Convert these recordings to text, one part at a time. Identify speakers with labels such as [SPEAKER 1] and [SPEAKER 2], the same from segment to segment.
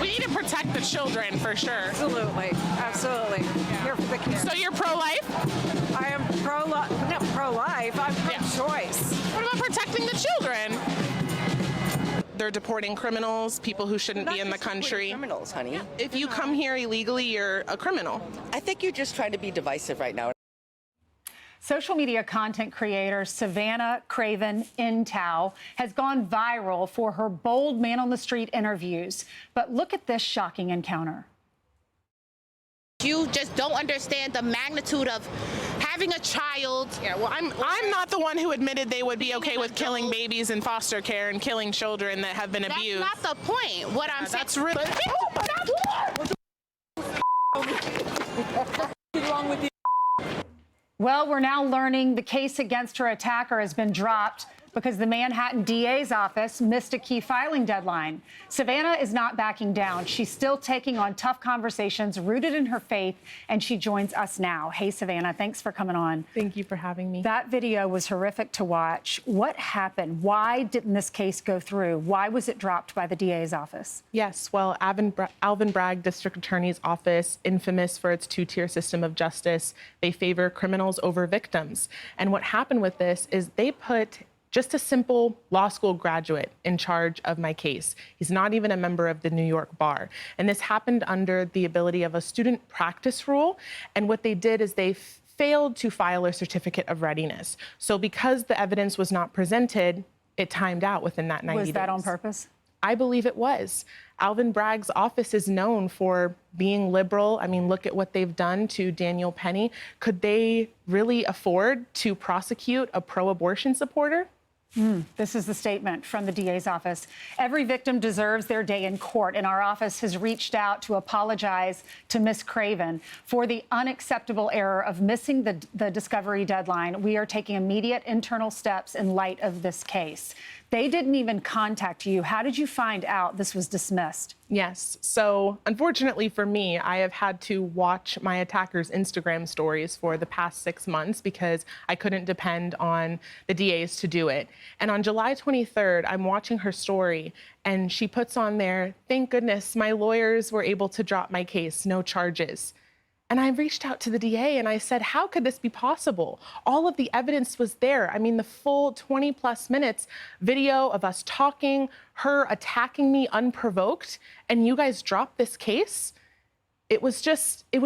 [SPEAKER 1] We need to protect the children for sure.
[SPEAKER 2] Absolutely, absolutely. Here for the kids.
[SPEAKER 1] So you're pro-life?
[SPEAKER 2] I am not pro-life, I'm pro-choice.
[SPEAKER 1] What about protecting the children? They're deporting criminals, people who shouldn't be in the country.
[SPEAKER 3] Criminals, honey.
[SPEAKER 1] If you come here illegally, you're a criminal.
[SPEAKER 3] I think you're just trying to be divisive right now.
[SPEAKER 4] Social media content creator Savannah Craven Intow has gone viral for her bold man-on-the-street interviews. But look at this shocking encounter.
[SPEAKER 5] You just don't understand the magnitude of having a child.
[SPEAKER 1] Yeah, well, I'm not the one who admitted they would be okay with killing babies in foster care and killing children that have been abused.
[SPEAKER 5] That's not the point. What I'm saying.
[SPEAKER 1] That's really.
[SPEAKER 2] What's wrong with you?
[SPEAKER 4] Well, we're now learning the case against her attacker has been dropped because the Manhattan DA's office missed a key filing deadline. Savannah is not backing down. She's still taking on tough conversations rooted in her faith, and she joins us now. Hey, Savannah, thanks for coming on.
[SPEAKER 6] Thank you for having me.
[SPEAKER 4] That video was horrific to watch. What happened? Why didn't this case go through? Why was it dropped by the DA's office?
[SPEAKER 6] Yes, well, Alvin Bragg District Attorney's Office, infamous for its two-tier system of justice, they favor criminals over victims. And what happened with this is they put just a simple law school graduate in charge of my case. He's not even a member of the New York bar. And this happened under the ability of a student practice rule. And what they did is they failed to file a certificate of readiness. So because the evidence was not presented, it timed out within that 90 days.
[SPEAKER 4] Was that on purpose?
[SPEAKER 6] I believe it was. Alvin Bragg's office is known for being liberal. I mean, look at what they've done to Daniel Penny. Could they really afford to prosecute a pro-abortion supporter?
[SPEAKER 4] This is the statement from the DA's office. Every victim deserves their day in court, and our office has reached out to apologize to Ms. Craven for the unacceptable error of missing the discovery deadline. We are taking immediate internal steps in light of this case. They didn't even contact you. How did you find out this was dismissed?
[SPEAKER 6] Yes. So unfortunately for me, I have had to watch my attacker's Instagram stories for the past 6 months because I couldn't depend on the DAs to do it. And on July 23rd, I'm watching her story and she puts on there, "Thank goodness my lawyers were able to drop my case, no charges." And I reached out to the DA and I said, how could this be possible? All of the evidence was there. I mean, the full 20+ minutes video of us talking, her attacking me unprovoked, and you guys dropped this case? It was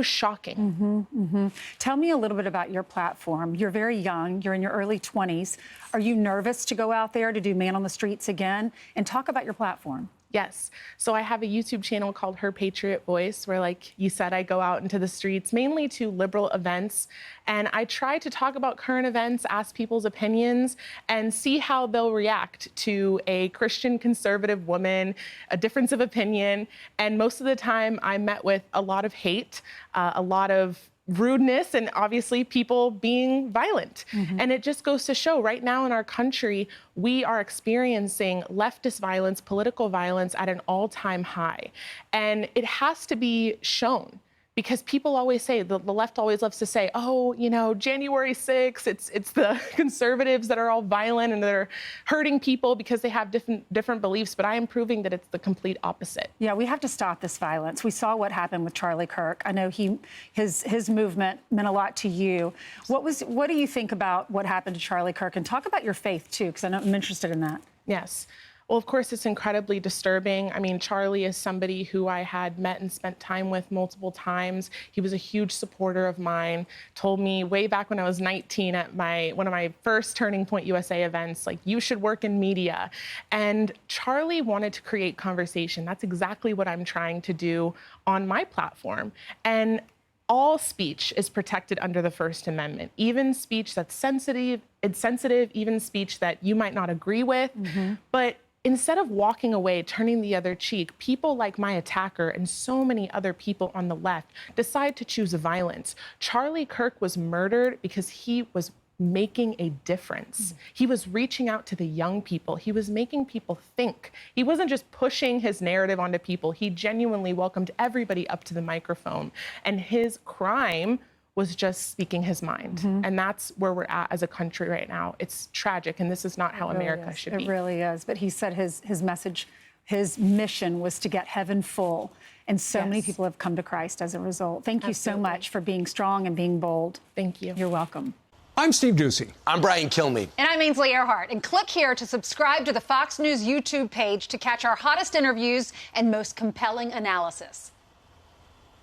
[SPEAKER 6] shocking.
[SPEAKER 4] Tell me a little bit about your platform. You're very young. You're in your early 20s. Are you nervous to go out there to do Man on the Streets again? And talk about your platform.
[SPEAKER 6] Yes. So I have a YouTube channel called Her Patriot Voice, where, like you said, I go out into the streets, mainly to liberal events. And I try to talk about current events, ask people's opinions, and see how they'll react to a Christian conservative woman, a difference of opinion. And most of the time, I'm met with a lot of hate, a lot of rudeness, and obviously people being violent. And it just goes to show right now in our country, we are experiencing leftist violence, political violence at an all-time high. And it has to be shown. Because people always say, the left always loves to say, oh, you know, January 6th, it's the conservatives that are all violent and they're hurting people because they have different beliefs. But I am proving that it's the complete opposite.
[SPEAKER 4] Yeah, we have to stop this violence. We saw what happened with Charlie Kirk. I know his movement meant a lot to you. What do you think about what happened to Charlie Kirk? And talk about your faith, too, because I'm interested in that.
[SPEAKER 6] Yes. Well, of course, it's incredibly disturbing. I mean, Charlie is somebody who I had met and spent time with multiple times. He was a huge supporter of mine, told me way back when I was 19 at one of my first Turning Point USA events, like, you should work in media. And Charlie wanted to create conversation. That's exactly what I'm trying to do on my platform. And all speech is protected under the First Amendment, even speech that's sensitive, insensitive, even speech that you might not agree with. But instead of walking away, turning the other cheek, people like my attacker and so many other people on the left decide to choose violence. Charlie Kirk was murdered because he was making a difference. He was reaching out to the young people. He was making people think. He wasn't just pushing his narrative onto people. He genuinely welcomed everybody up to the microphone. And his crime was just speaking his mind. And that's where we're at as a country right now. It's tragic, and this is not how America should be.
[SPEAKER 4] It really is. But he said his message His mission was to get heaven full. And so many
[SPEAKER 6] Yes.
[SPEAKER 4] people have come to Christ as a result. Thank you so
[SPEAKER 6] Absolutely.
[SPEAKER 4] much for being strong and being bold.
[SPEAKER 6] Thank you.
[SPEAKER 4] You're welcome.
[SPEAKER 7] I'm Steve Ducey.
[SPEAKER 8] I'm Brian Kilmeade.
[SPEAKER 9] And I'm Ainsley Earhart. And click here to subscribe to the Fox News YouTube page to catch our hottest interviews and most compelling analysis.